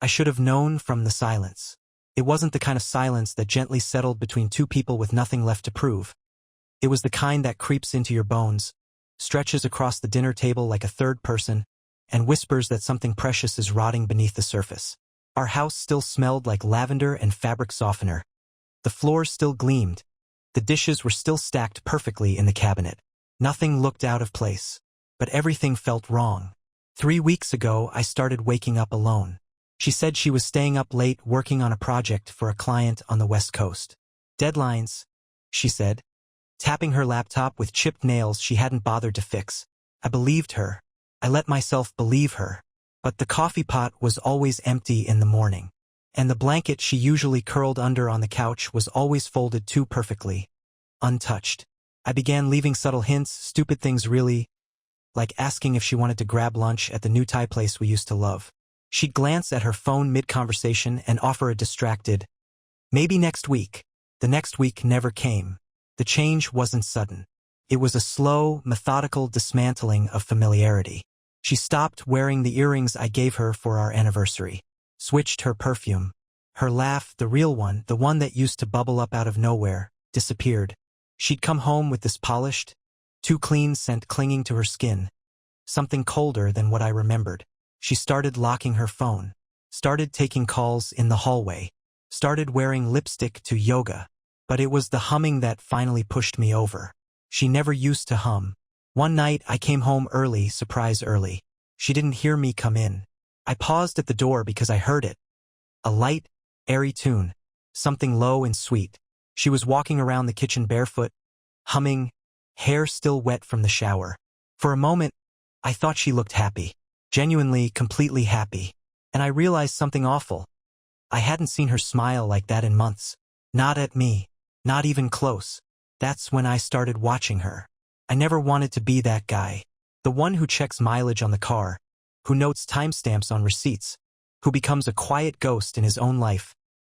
I should have known from the silence. It wasn't the kind of silence that gently settled between two people with nothing left to prove. It was the kind that creeps into your bones, stretches across the dinner table like a third person, and whispers that something precious is rotting beneath the surface. Our house still smelled like lavender and fabric softener. The floors still gleamed. The dishes were still stacked perfectly in the cabinet. Nothing looked out of place, but everything felt wrong. 3 weeks ago, I started waking up alone. She said she was staying up late working on a project for a client on the West Coast. Deadlines, she said, tapping her laptop with chipped nails she hadn't bothered to fix. I believed her. I let myself believe her. But the coffee pot was always empty in the morning, and the blanket she usually curled under on the couch was always folded too perfectly, untouched. I began leaving subtle hints, stupid things really, like asking if she wanted to grab lunch at the new Thai place we used to love. She'd glance at her phone mid-conversation and offer a distracted, "Maybe next week." The next week never came. The change wasn't sudden. It was a slow, methodical dismantling of familiarity. She stopped wearing the earrings I gave her for our anniversary, switched her perfume. Her laugh, the real one, the one that used to bubble up out of nowhere, disappeared. She'd come home with this polished, too clean scent clinging to her skin, something colder than what I remembered. She started locking her phone, started taking calls in the hallway, started wearing lipstick to yoga. But it was the humming that finally pushed me over. She never used to hum. One night I came home early, surprise early. She didn't hear me come in. I paused at the door because I heard it. A light, airy tune, something low and sweet. She was walking around the kitchen barefoot, humming, hair still wet from the shower. For a moment, I thought she looked happy. Genuinely, completely happy. And I realized something awful. I hadn't seen her smile like that in months. Not at me. Not even close. That's when I started watching her. I never wanted to be that guy. The one who checks mileage on the car, who notes timestamps on receipts, who becomes a quiet ghost in his own life,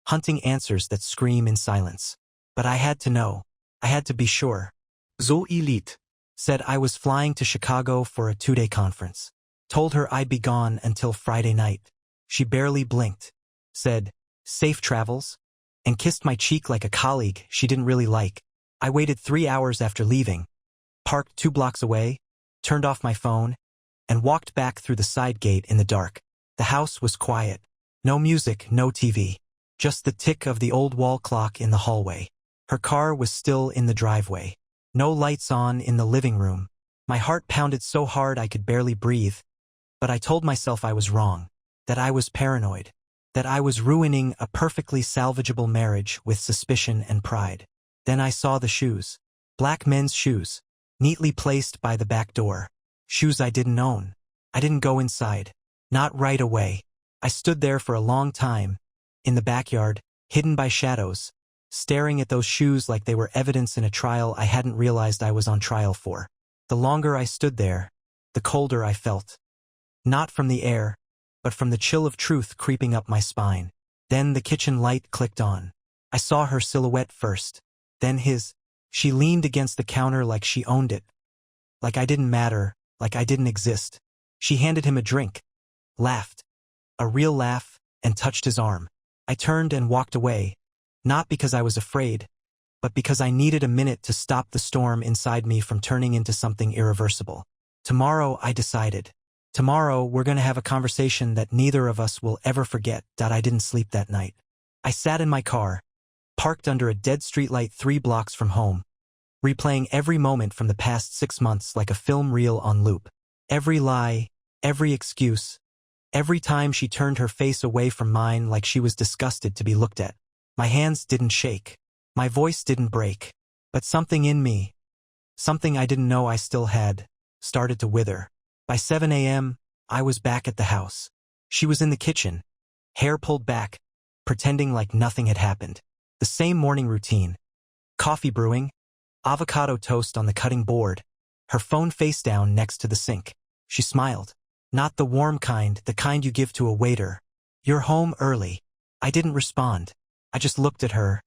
hunting answers that scream in silence. But I had to know. I had to be sure. So elite. Said I was flying to Chicago for a 2-day conference. Told her I'd be gone until Friday night. She barely blinked. Said, "Safe travels," and kissed my cheek like a colleague she didn't really like. I waited 3 hours after leaving, parked 2 blocks away, turned off my phone, and walked back through the side gate in the dark. The house was quiet. No music, no TV. Just the tick of the old wall clock in the hallway. Her car was still in the driveway. No lights on in the living room. My heart pounded so hard I could barely breathe. But I told myself I was wrong, that I was paranoid, that I was ruining a perfectly salvageable marriage with suspicion and pride. Then I saw the shoes. Black men's shoes, neatly placed by the back door. Shoes I didn't own. I didn't go inside. Not right away. I stood there for a long time, in the backyard, hidden by shadows, staring at those shoes like they were evidence in a trial I hadn't realized I was on trial for. The longer I stood there, the colder I felt. Not from the air, but from the chill of truth creeping up my spine. Then the kitchen light clicked on. I saw her silhouette first, then his. She leaned against the counter like she owned it. Like I didn't matter, like I didn't exist. She handed him a drink, laughed, a real laugh, and touched his arm. I turned and walked away, not because I was afraid, but because I needed a minute to stop the storm inside me from turning into something irreversible. Tomorrow, I decided. Tomorrow, we're going to have a conversation that neither of us will ever forget. I didn't sleep that night. I sat in my car, parked under a dead streetlight 3 blocks from home, replaying every moment from the past 6 months like a film reel on loop. Every lie, every excuse, every time she turned her face away from mine like she was disgusted to be looked at. My hands didn't shake. My voice didn't break. But something in me, something I didn't know I still had, started to wither. By 7 a.m., I was back at the house. She was in the kitchen, hair pulled back, pretending like nothing had happened. The same morning routine. Coffee brewing, avocado toast on the cutting board, her phone face down next to the sink. She smiled. Not the warm kind, the kind you give to a waiter. "You're home early." I didn't respond. I just looked at her.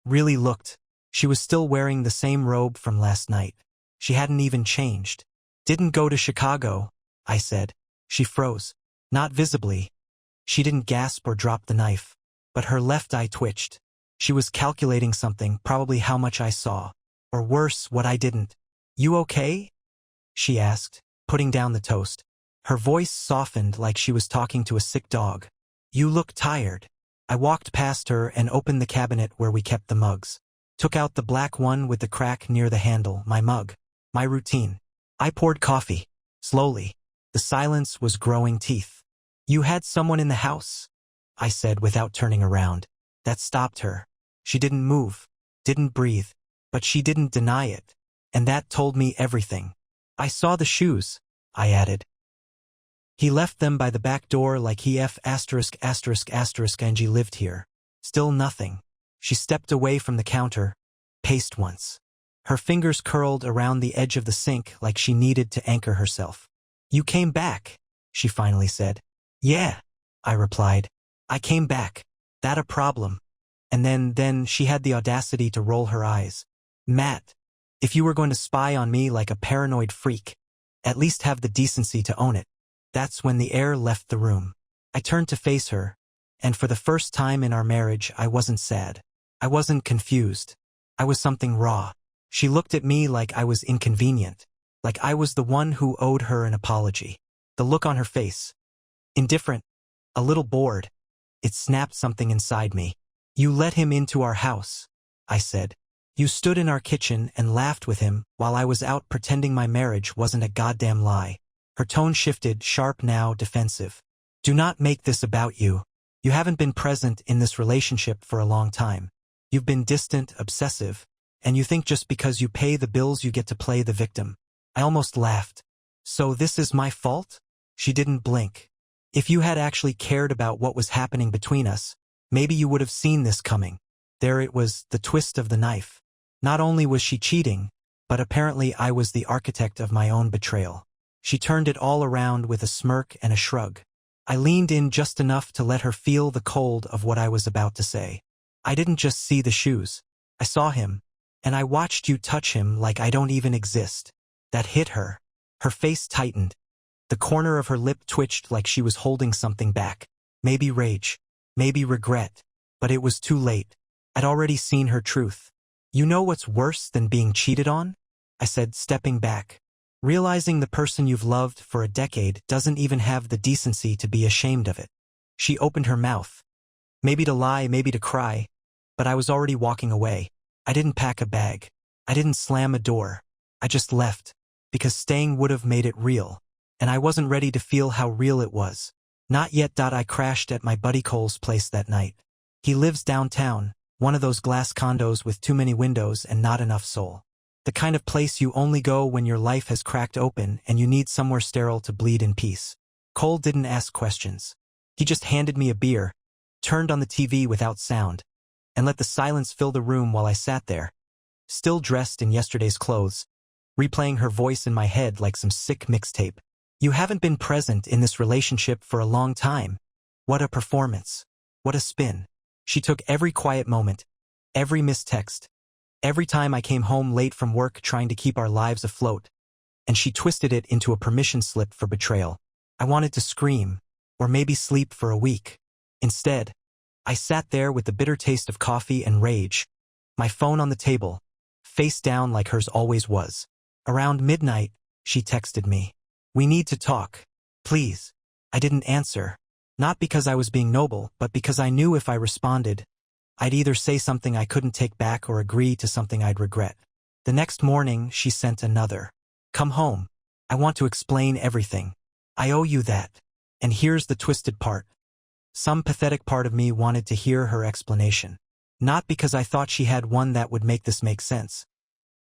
Really looked. She was still wearing the same robe from last night. She hadn't even changed. "Didn't go to Chicago," I said. She froze. Not visibly. She didn't gasp or drop the knife, but her left eye twitched. She was calculating something, probably how much I saw. Or worse, what I didn't. "You okay?" she asked, putting down the toast. Her voice softened like she was talking to a sick dog. "You look tired." I walked past her and opened the cabinet where we kept the mugs. Took out the black one with the crack near the handle, my mug. My routine. I poured coffee. Slowly. The silence was growing teeth. "You had someone in the house?" I said without turning around. That stopped her. She didn't move, didn't breathe, but she didn't deny it. And that told me everything. "I saw the shoes," I added. "He left them by the back door like he and she lived here." Still nothing. She stepped away from the counter, paced once. Her fingers curled around the edge of the sink like she needed to anchor herself. "You came back," she finally said. "Yeah," I replied. "I came back. That a problem?" And then she had the audacity to roll her eyes. "Matt, if you were going to spy on me like a paranoid freak, at least have the decency to own it." That's when the air left the room. I turned to face her, and for the first time in our marriage, I wasn't sad. I wasn't confused. I was something raw. She looked at me like I was inconvenient, like I was the one who owed her an apology. The look on her face. Indifferent, a little bored. It snapped something inside me. "You let him into our house," I said. "You stood in our kitchen and laughed with him while I was out pretending my marriage wasn't a goddamn lie." Her tone shifted, sharp now, defensive. "Do not make this about you. You haven't been present in this relationship for a long time. You've been distant, obsessive, and you think just because you pay the bills you get to play the victim." I almost laughed. "So this is my fault?" She didn't blink. "If you had actually cared about what was happening between us, maybe you would have seen this coming." There it was, the twist of the knife. Not only was she cheating, but apparently I was the architect of my own betrayal. She turned it all around with a smirk and a shrug. I leaned in just enough to let her feel the cold of what I was about to say. "I didn't just see the shoes. I saw him, and I watched you touch him like I don't even exist." That hit her. Her face tightened. The corner of her lip twitched like she was holding something back. Maybe rage. Maybe regret. But it was too late. I'd already seen her truth. "You know what's worse than being cheated on?" I said, stepping back. "Realizing the person you've loved for a decade doesn't even have the decency to be ashamed of it." She opened her mouth. Maybe to lie, maybe to cry. But I was already walking away. I didn't pack a bag. I didn't slam a door. I just left. Because staying would have made it real. And I wasn't ready to feel how real it was. Not yet. I crashed at my buddy Cole's place that night. He lives downtown, one of those glass condos with too many windows and not enough soul. The kind of place you only go when your life has cracked open and you need somewhere sterile to bleed in peace. Cole didn't ask questions. He just handed me a beer, turned on the TV without sound, and let the silence fill the room while I sat there, still dressed in yesterday's clothes, replaying her voice in my head like some sick mixtape. "You haven't been present in this relationship for a long time. What a performance. What a spin." She took every quiet moment, every missed text, every time I came home late from work trying to keep our lives afloat, and she twisted it into a permission slip for betrayal. I wanted to scream, or maybe sleep for a week. Instead, I sat there with the bitter taste of coffee and rage, my phone on the table, face down like hers always was. Around midnight, she texted me. "We need to talk. Please." I didn't answer, not because I was being noble, but because I knew if I responded, I'd either say something I couldn't take back or agree to something I'd regret. The next morning, she sent another. "Come home. I want to explain everything. I owe you that." And here's the twisted part. Some pathetic part of me wanted to hear her explanation. Not because I thought she had one that would make this make sense,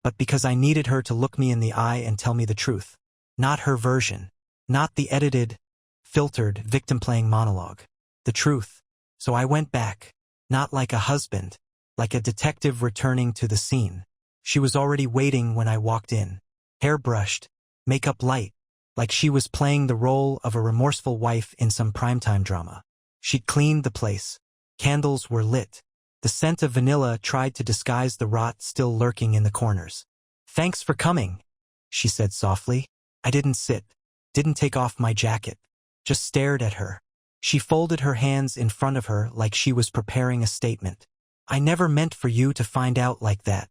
but because I needed her to look me in the eye and tell me the truth. Not her version. Not the edited, filtered, victim-playing monologue. The truth. So I went back. Not like a husband, like a detective returning to the scene. She was already waiting when I walked in. Hair brushed, makeup light, like she was playing the role of a remorseful wife in some primetime drama. She'd cleaned the place. Candles were lit. The scent of vanilla tried to disguise the rot still lurking in the corners. "Thanks for coming," she said softly. I didn't sit, didn't take off my jacket, just stared at her. She folded her hands in front of her like she was preparing a statement. I never meant for you to find out like that.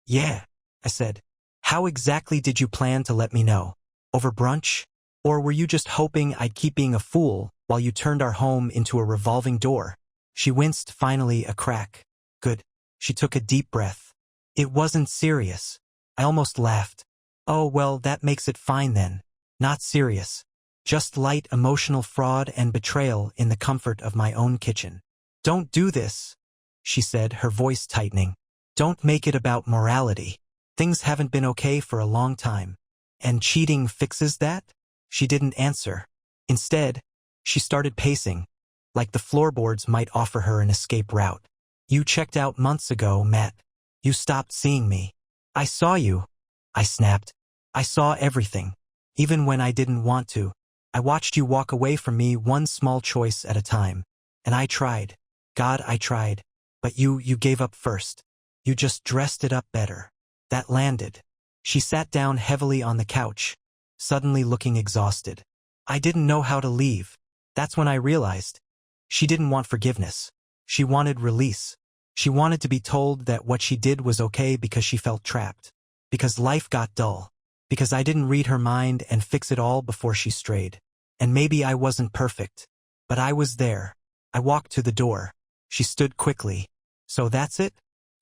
Yeah, I said. How exactly did you plan to let me know? Over brunch? Or were you just hoping I'd keep being a fool while you turned our home into a revolving door? She winced, finally a crack. Good. She took a deep breath. It wasn't serious. I almost laughed. Oh, well, that makes it fine then. Not serious. Just light emotional fraud and betrayal in the comfort of my own kitchen. Don't do this, she said, her voice tightening. Don't make it about morality. Things haven't been okay for a long time. And cheating fixes that? She didn't answer. Instead, she started pacing, like the floorboards might offer her an escape route. You checked out months ago, Matt. You stopped seeing me. I saw you, I snapped. I saw everything, even when I didn't want to. I watched you walk away from me one small choice at a time. And I tried. God, I tried. But you gave up first. You just dressed it up better. That landed. She sat down heavily on the couch, suddenly looking exhausted. I didn't know how to leave. That's when I realized. She didn't want forgiveness. She wanted release. She wanted to be told that what she did was okay because she felt trapped. Because life got dull. Because I didn't read her mind and fix it all before she strayed. And maybe I wasn't perfect. But I was there. I walked to the door. She stood quickly. So that's it?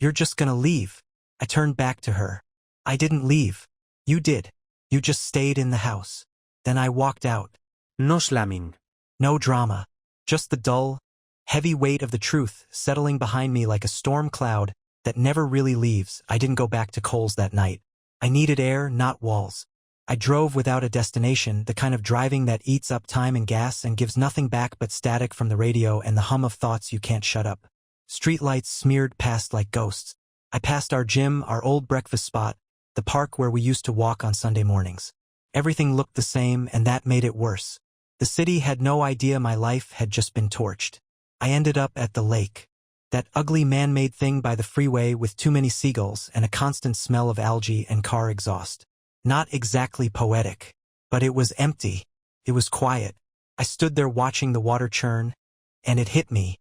You're just gonna leave? I turned back to her. I didn't leave. You did. You just stayed in the house. Then I walked out. No slamming. No drama. Just the dull, heavy weight of the truth settling behind me like a storm cloud that never really leaves. I didn't go back to Cole's that night. I needed air, not walls. I drove without a destination, the kind of driving that eats up time and gas and gives nothing back but static from the radio and the hum of thoughts you can't shut up. Streetlights smeared past like ghosts. I passed our gym, our old breakfast spot, the park where we used to walk on Sunday mornings. Everything looked the same, and that made it worse. The city had no idea my life had just been torched. I ended up at the lake. That ugly man-made thing by the freeway with too many seagulls and a constant smell of algae and car exhaust. Not exactly poetic, but it was empty. It was quiet. I stood there watching the water churn, and it hit me.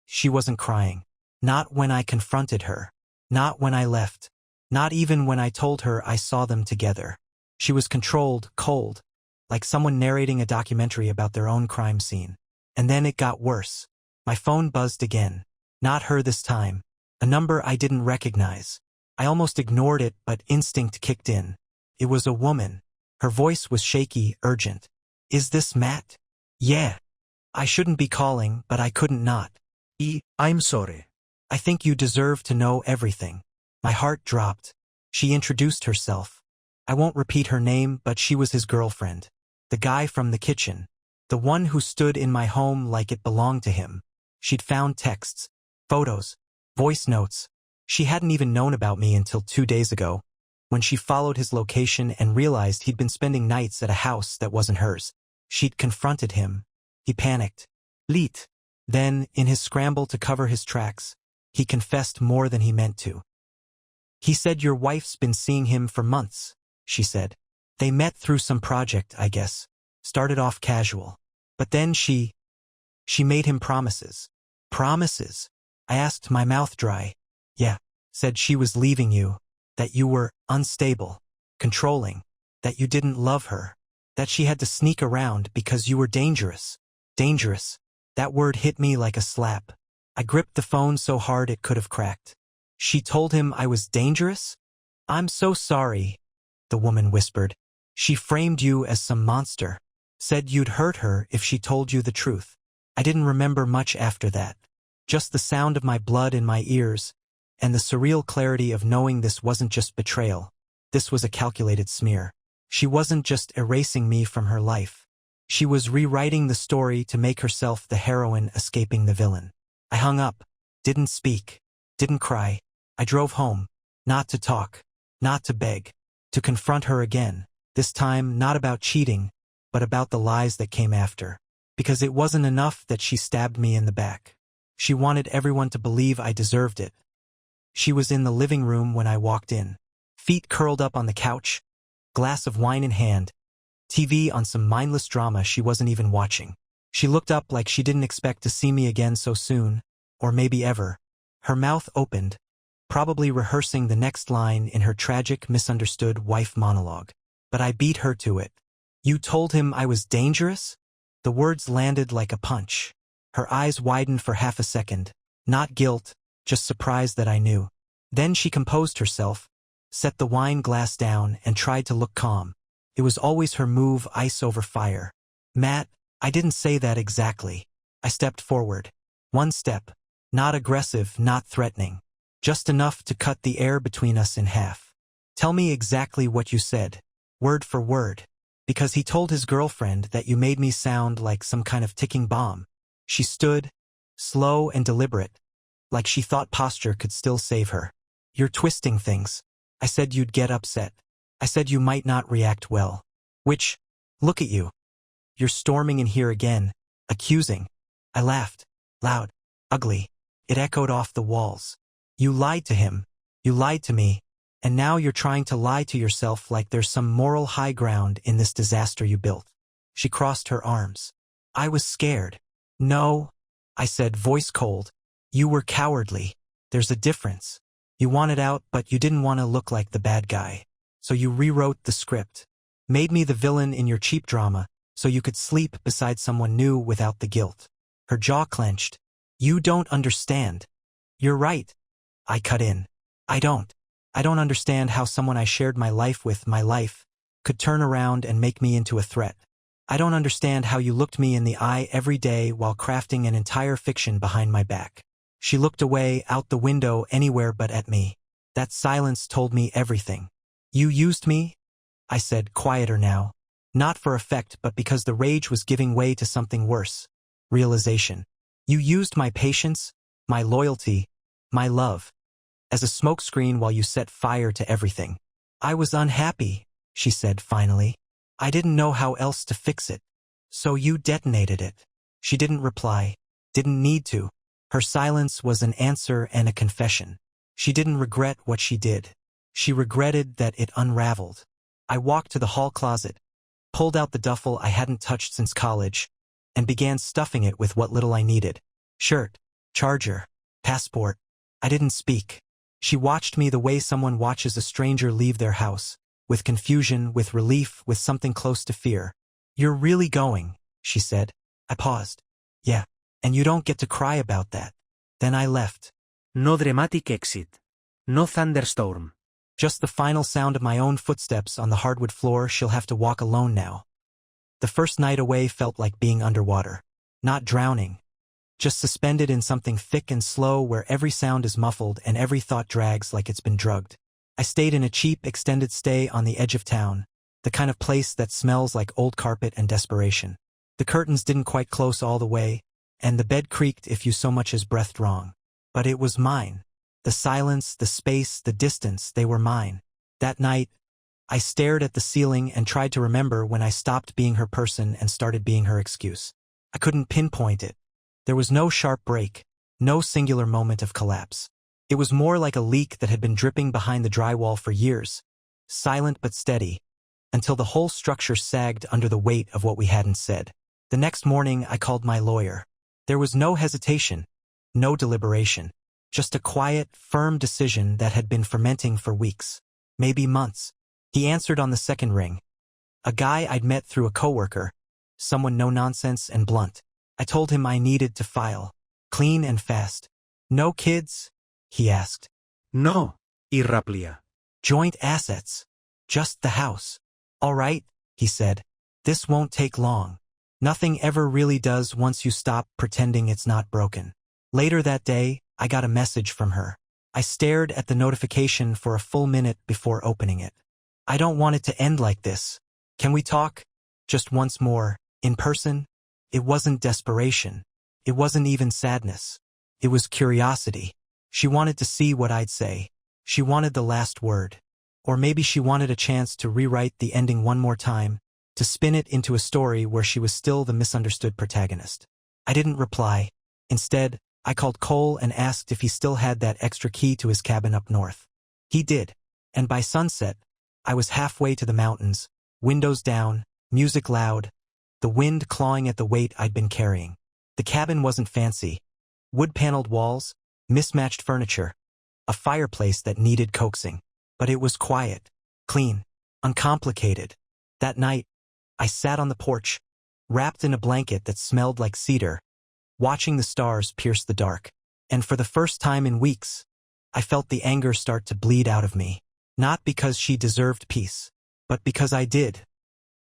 She wasn't crying. Not when I confronted her. Not when I left. Not even when I told her I saw them together. She was controlled, cold, like someone narrating a documentary about their own crime scene. And then it got worse. My phone buzzed again. Not her this time. A number I didn't recognize. I almost ignored it, but instinct kicked in. It was a woman. Her voice was shaky, urgent. Is this Matt? Yeah. I shouldn't be calling, but I couldn't not. I'm sorry. I think you deserve to know everything. My heart dropped. She introduced herself. I won't repeat her name, but she was his girlfriend. The guy from the kitchen. The one who stood in my home like it belonged to him. She'd found texts, photos, voice notes. She hadn't even known about me until 2 days ago, when she followed his location and realized he'd been spending nights at a house that wasn't hers. She'd confronted him. He panicked. Leet. Then, in his scramble to cover his tracks, he confessed more than he meant to. He said your wife's been seeing him for months, she said. They met through some project, I guess. Started off casual. But then she made him promises. Promises? I asked, my mouth dry. Yeah. Said she was leaving you. That you were unstable. Controlling. That you didn't love her. That she had to sneak around because you were dangerous. Dangerous. That word hit me like a slap. I gripped the phone so hard it could have cracked. She told him I was dangerous? I'm so sorry, the woman whispered. She framed you as some monster. Said you'd hurt her if she told you the truth. I didn't remember much after that. Just the sound of my blood in my ears, and the surreal clarity of knowing this wasn't just betrayal. This was a calculated smear. She wasn't just erasing me from her life. She was rewriting the story to make herself the heroine escaping the villain. I hung up, didn't speak, didn't cry. I drove home, not to talk, not to beg, to confront her again, this time not about cheating, but about the lies that came after. Because it wasn't enough that she stabbed me in the back. She wanted everyone to believe I deserved it. She was in the living room when I walked in, feet curled up on the couch, glass of wine in hand, TV on some mindless drama she wasn't even watching. She looked up like she didn't expect to see me again so soon, or maybe ever. Her mouth opened, probably rehearsing the next line in her tragic, misunderstood wife monologue. But I beat her to it. You told him I was dangerous? The words landed like a punch. Her eyes widened for half a second. Not guilt, just surprise that I knew. Then she composed herself, set the wine glass down, and tried to look calm. It was always her move, ice over fire. Matt, I didn't say that exactly. I stepped forward. One step. Not aggressive, not threatening. Just enough to cut the air between us in half. Tell me exactly what you said. Word for word. Because he told his girlfriend that you made me sound like some kind of ticking bomb. She stood, slow and deliberate, like she thought posture could still save her. You're twisting things. I said you'd get upset. I said you might not react well. Which, look at you. You're storming in here again, accusing. I laughed. Loud. Ugly. It echoed off the walls. You lied to him. You lied to me. And now you're trying to lie to yourself like there's some moral high ground in this disaster you built. She crossed her arms. I was scared. No, I said, voice cold. You were cowardly. There's a difference. You wanted out, but you didn't want to look like the bad guy. So you rewrote the script. Made me the villain in your cheap drama, so you could sleep beside someone new without the guilt. Her jaw clenched. You don't understand. You're right. I cut in. I don't understand how someone I shared my life with, could turn around and make me into a threat. I don't understand how you looked me in the eye every day while crafting an entire fiction behind my back. She looked away, out the window, anywhere but at me. That silence told me everything. You used me? I said, quieter now. Not for effect, but because the rage was giving way to something worse. Realization. You used my patience, my loyalty, my love, as a smokescreen while you set fire to everything. I was unhappy, she said finally. I didn't know how else to fix it. So you detonated it. She didn't reply. Didn't need to. Her silence was an answer and a confession. She didn't regret what she did. She regretted that it unraveled. I walked to the hall closet, pulled out the duffel I hadn't touched since college, and began stuffing it with what little I needed. Shirt, charger, passport. I didn't speak. She watched me the way someone watches a stranger leave their house, with confusion, with relief, with something close to fear. You're really going, she said. I paused. Yeah, and you don't get to cry about that. Then I left. No dramatic exit. No thunderstorm. Just the final sound of my own footsteps on the hardwood floor. She'll have to walk alone now. The first night away felt like being underwater. Not drowning. Just suspended in something thick and slow where every sound is muffled and every thought drags like it's been drugged. I stayed in a cheap, extended stay on the edge of town, the kind of place that smells like old carpet and desperation. The curtains didn't quite close all the way, and the bed creaked if you so much as breathed wrong. But it was mine. The silence, the space, the distance, they were mine. That night, I stared at the ceiling and tried to remember when I stopped being her person and started being her excuse. I couldn't pinpoint it. There was no sharp break, no singular moment of collapse. It was more like a leak that had been dripping behind the drywall for years, silent but steady, until the whole structure sagged under the weight of what we hadn't said. The next morning, I called my lawyer. There was no hesitation, no deliberation, just a quiet, firm decision that had been fermenting for weeks, maybe months. He answered on the second ring. A guy I'd met through a coworker, someone no-nonsense and blunt. I told him I needed to file, clean and fast. No kids? He asked. No, irraplia. Joint assets. Just the house. All right, he said. This won't take long. Nothing ever really does once you stop pretending it's not broken. Later that day, I got a message from her. I stared at the notification for a full minute before opening it. I don't want it to end like this. Can we talk? Just once more, in person? It wasn't desperation. It wasn't even sadness. It was curiosity. She wanted to see what I'd say. She wanted the last word. Or maybe she wanted a chance to rewrite the ending one more time, to spin it into a story where she was still the misunderstood protagonist. I didn't reply. Instead, I called Cole and asked if he still had that extra key to his cabin up north. He did. And by sunset, I was halfway to the mountains, windows down, music loud, the wind clawing at the weight I'd been carrying. The cabin wasn't fancy. Wood-paneled walls, mismatched furniture, a fireplace that needed coaxing. But it was quiet, clean, uncomplicated. That night, I sat on the porch, wrapped in a blanket that smelled like cedar, watching the stars pierce the dark. And for the first time in weeks, I felt the anger start to bleed out of me. Not because she deserved peace, but because I did.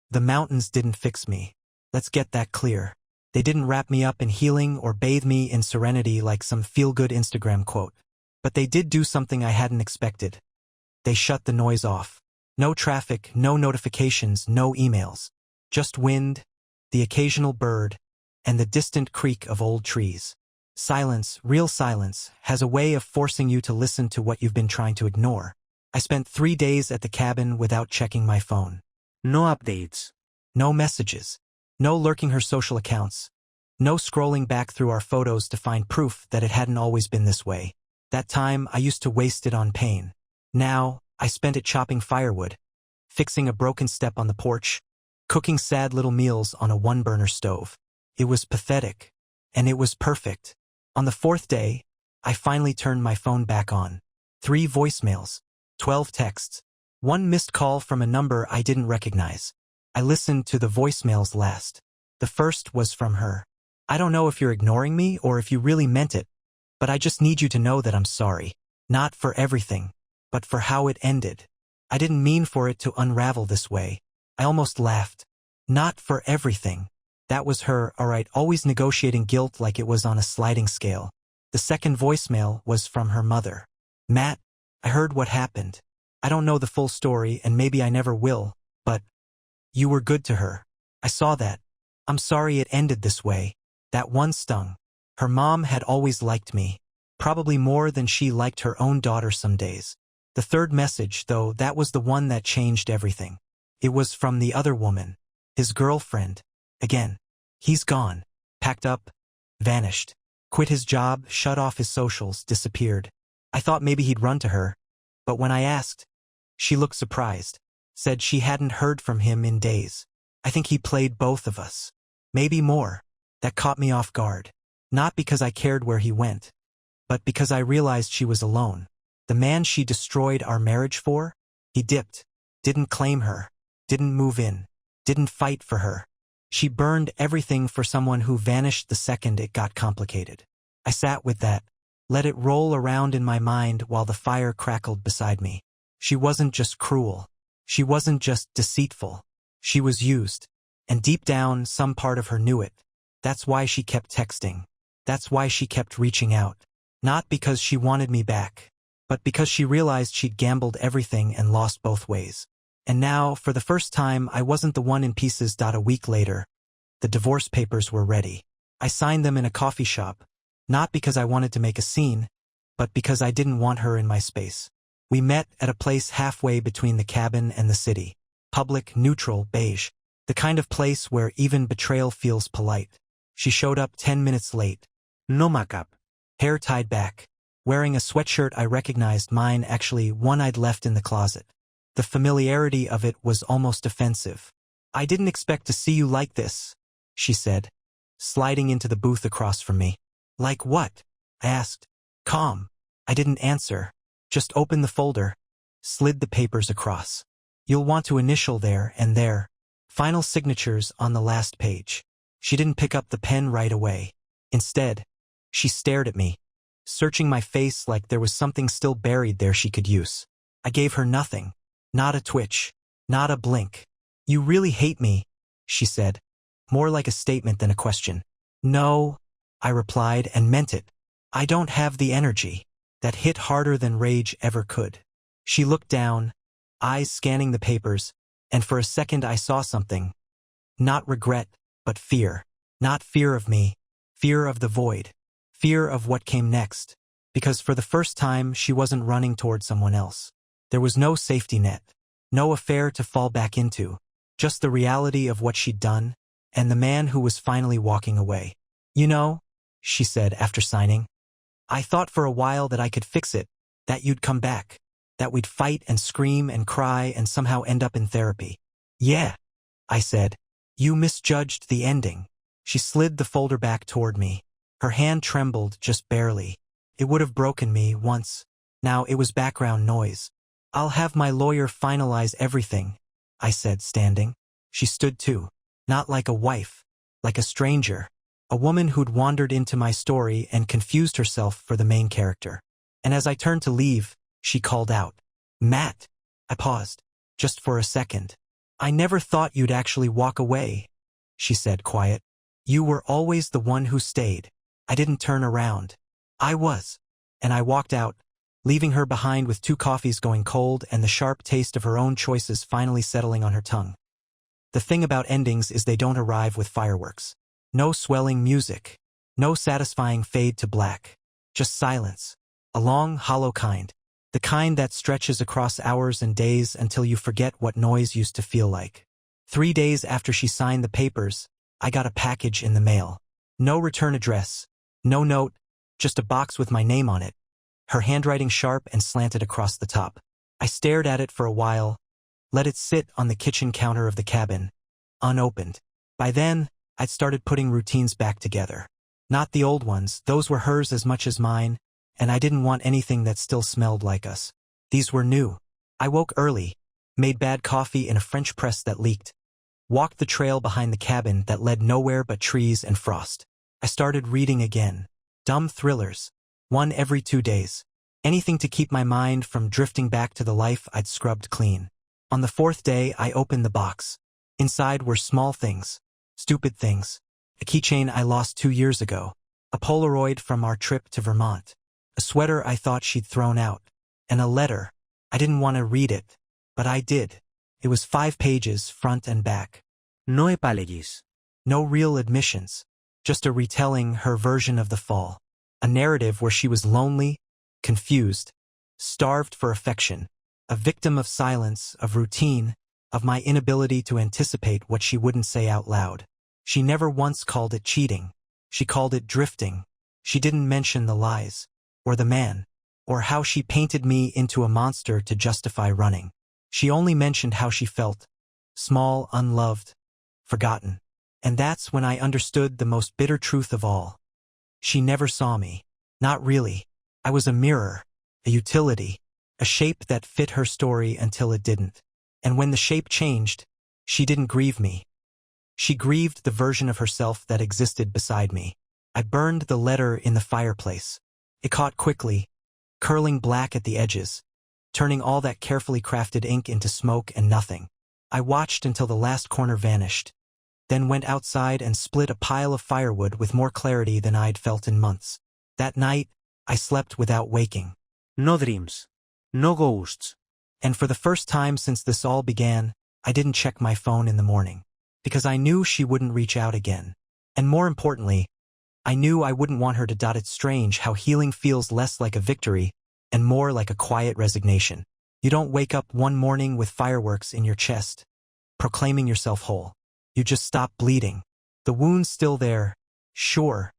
The mountains didn't fix me. Let's get that clear. They didn't wrap me up in healing or bathe me in serenity like some feel-good Instagram quote. But they did do something I hadn't expected. They shut the noise off. No traffic, no notifications, no emails. Just wind, the occasional bird, and the distant creak of old trees. Silence, real silence, has a way of forcing you to listen to what you've been trying to ignore. I spent 3 days at the cabin without checking my phone. No updates. No messages. No lurking her social accounts. No scrolling back through our photos to find proof that it hadn't always been this way. That time, I used to waste it on pain. Now, I spent it chopping firewood, fixing a broken step on the porch, cooking sad little meals on a one-burner stove. It was pathetic, and it was perfect. On the 4th day, I finally turned my phone back on. 3 voicemails, 12 texts, 1 missed call from a number I didn't recognize. I listened to the voicemails last. The first was from her. I don't know if you're ignoring me or if you really meant it, but I just need you to know that I'm sorry. Not for everything, but for how it ended. I didn't mean for it to unravel this way. I almost laughed. Not for everything. That was her, alright, always negotiating guilt like it was on a sliding scale. The second voicemail was from her mother. Matt, I heard what happened. I don't know the full story and maybe I never will, but you were good to her. I saw that. I'm sorry it ended this way. That one stung. Her mom had always liked me. Probably more than she liked her own daughter some days. The third message, though, that was the one that changed everything. It was from the other woman. His girlfriend. Again. He's gone. Packed up. Vanished. Quit his job, shut off his socials, disappeared. I thought maybe he'd run to her. But when I asked, she looked surprised. Said she hadn't heard from him in days. I think he played both of us. Maybe more. That caught me off guard. Not because I cared where he went, but because I realized she was alone. The man she destroyed our marriage for? He dipped. Didn't claim her. Didn't move in. Didn't fight for her. She burned everything for someone who vanished the second it got complicated. I sat with that, let it roll around in my mind while the fire crackled beside me. She wasn't just cruel. She wasn't just deceitful. She was used. And deep down, some part of her knew it. That's why she kept texting. That's why she kept reaching out. Not because she wanted me back, but because she realized she'd gambled everything and lost both ways. And now, for the first time, I wasn't the one in pieces. A week later, the divorce papers were ready. I signed them in a coffee shop, not because I wanted to make a scene, but because I didn't want her in my space. We met at a place halfway between the cabin and the city. Public, neutral, beige. The kind of place where even betrayal feels polite. She showed up 10 minutes late. No makeup. Hair tied back. Wearing a sweatshirt I recognized, mine actually one I'd left in the closet. The familiarity of it was almost offensive. I didn't expect to see you like this, she said, sliding into the booth across from me. Like what? I asked. Calm. I didn't answer. Just opened the folder. Slid the papers across. You'll want to initial there and there. Final signatures on the last page. She didn't pick up the pen right away. Instead, she stared at me, searching my face like there was something still buried there she could use. I gave her nothing. Not a twitch. Not a blink. You really hate me, she said, more like a statement than a question. No, I replied and meant it. I don't have the energy. That hit harder than rage ever could. She looked down, eyes scanning the papers, and for a second I saw something. Not regret, but fear. Not fear of me. Fear of the void. Fear of what came next. Because for the first time she wasn't running toward someone else. There was no safety net. No affair to fall back into. Just the reality of what she'd done, and the man who was finally walking away. You know, she said after signing, I thought for a while that I could fix it, that you'd come back, that we'd fight and scream and cry and somehow end up in therapy. Yeah, I said, You misjudged the ending. She slid the folder back toward me. Her hand trembled just barely. It would have broken me once. Now it was background noise. I'll have my lawyer finalize everything, I said, standing. She stood too. Not like a wife, like a stranger. A woman who'd wandered into my story and confused herself for the main character. And as I turned to leave, she called out, "Matt." I paused, just for a second. "I never thought you'd actually walk away," she said, quiet. "You were always the one who stayed." I didn't turn around. I was. And I walked out, leaving her behind with 2 coffees going cold and the sharp taste of her own choices finally settling on her tongue. The thing about endings is they don't arrive with fireworks. No swelling music. No satisfying fade to black. Just silence. A long, hollow kind. The kind that stretches across hours and days until you forget what noise used to feel like. 3 days after she signed the papers, I got a package in the mail. No return address. No note. Just a box with my name on it. Her handwriting sharp and slanted across the top. I stared at it for a while, let it sit on the kitchen counter of the cabin, unopened. By then, I'd started putting routines back together. Not the old ones, those were hers as much as mine, and I didn't want anything that still smelled like us. These were new. I woke early, made bad coffee in a French press that leaked, walked the trail behind the cabin that led nowhere but trees and frost. I started reading again. Dumb thrillers. 1 every 2 days. Anything to keep my mind from drifting back to the life I'd scrubbed clean. On the 4th day, I opened the box. Inside were small things. Stupid things. A keychain I lost 2 years ago. A Polaroid from our trip to Vermont. A sweater I thought she'd thrown out. And a letter. I didn't want to read it, but I did. It was 5 pages, front and back. No apologies. No real admissions. Just a retelling her version of the fall. A narrative where she was lonely, confused, starved for affection, a victim of silence, of routine, of my inability to anticipate what she wouldn't say out loud. She never once called it cheating. She called it drifting. She didn't mention the lies, or the man, or how she painted me into a monster to justify running. She only mentioned how she felt, small, unloved, forgotten. And that's when I understood the most bitter truth of all. She never saw me. Not really. I was a mirror, a utility, a shape that fit her story until it didn't. And when the shape changed, she didn't grieve me. She grieved the version of herself that existed beside me. I burned the letter in the fireplace. It caught quickly, curling black at the edges, turning all that carefully crafted ink into smoke and nothing. I watched until the last corner vanished, then went outside and split a pile of firewood with more clarity than I'd felt in months. That night, I slept without waking. No dreams. No ghosts. And for the first time since this all began, I didn't check my phone in the morning. Because I knew she wouldn't reach out again. And more importantly, I knew I wouldn't want her to. It's strange how healing feels less like a victory and more like a quiet resignation. You don't wake up one morning with fireworks in your chest, proclaiming yourself whole. You just stop bleeding. The wound's still there, sure,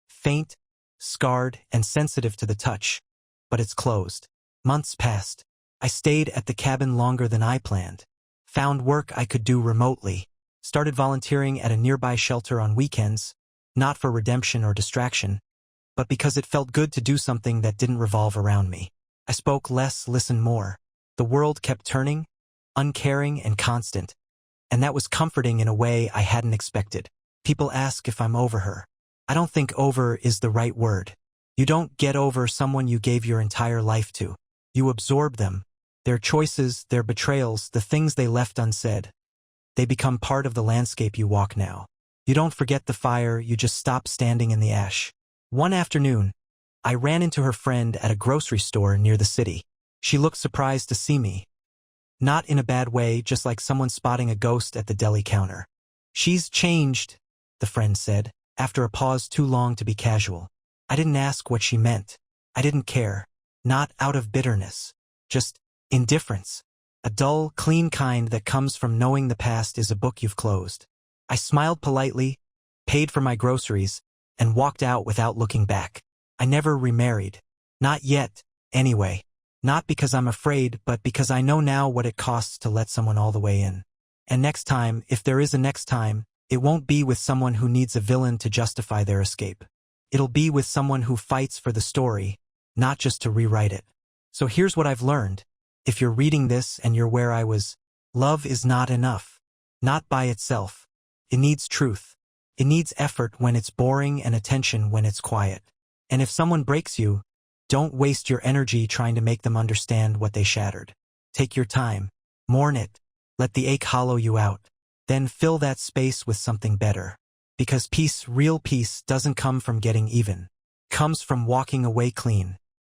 faint, scarred, and sensitive to the touch, but it's closed. Months passed. I stayed at the cabin longer than I planned. Found work I could do remotely. Started volunteering at a nearby shelter on weekends, not for redemption or distraction, but because it felt good to do something that didn't revolve around me. I spoke less, listened more. The world kept turning, uncaring and constant, and that was comforting in a way I hadn't expected. People ask if I'm over her. I don't think over is the right word. You don't get over someone you gave your entire life to. You absorb them, their choices, their betrayals, the things they left unsaid. They become part of the landscape you walk now. You don't forget the fire, you just stop standing in the ash. One afternoon, I ran into her friend at a grocery store near the city. She looked surprised to see me. Not in a bad way, just like someone spotting a ghost at the deli counter. "She's changed," the friend said, after a pause too long to be casual. I didn't ask what she meant. I didn't care. Not out of bitterness. Just indifference. A dull, clean kind that comes from knowing the past is a book you've closed. I smiled politely, paid for my groceries, and walked out without looking back. I never remarried. Not yet, anyway. Not because I'm afraid, but because I know now what it costs to let someone all the way in. And next time, if there is a next time, it won't be with someone who needs a villain to justify their escape. It'll be with someone who fights for the story, not just to rewrite it. So here's what I've learned. If you're reading this and you're where I was, love is not enough. Not by itself. It needs truth. It needs effort when it's boring and attention when it's quiet. And if someone breaks you, don't waste your energy trying to make them understand what they shattered. Take your time. Mourn it. Let the ache hollow you out. Then fill that space with something better. Because peace, real peace, doesn't come from getting even. It comes from walking away clean.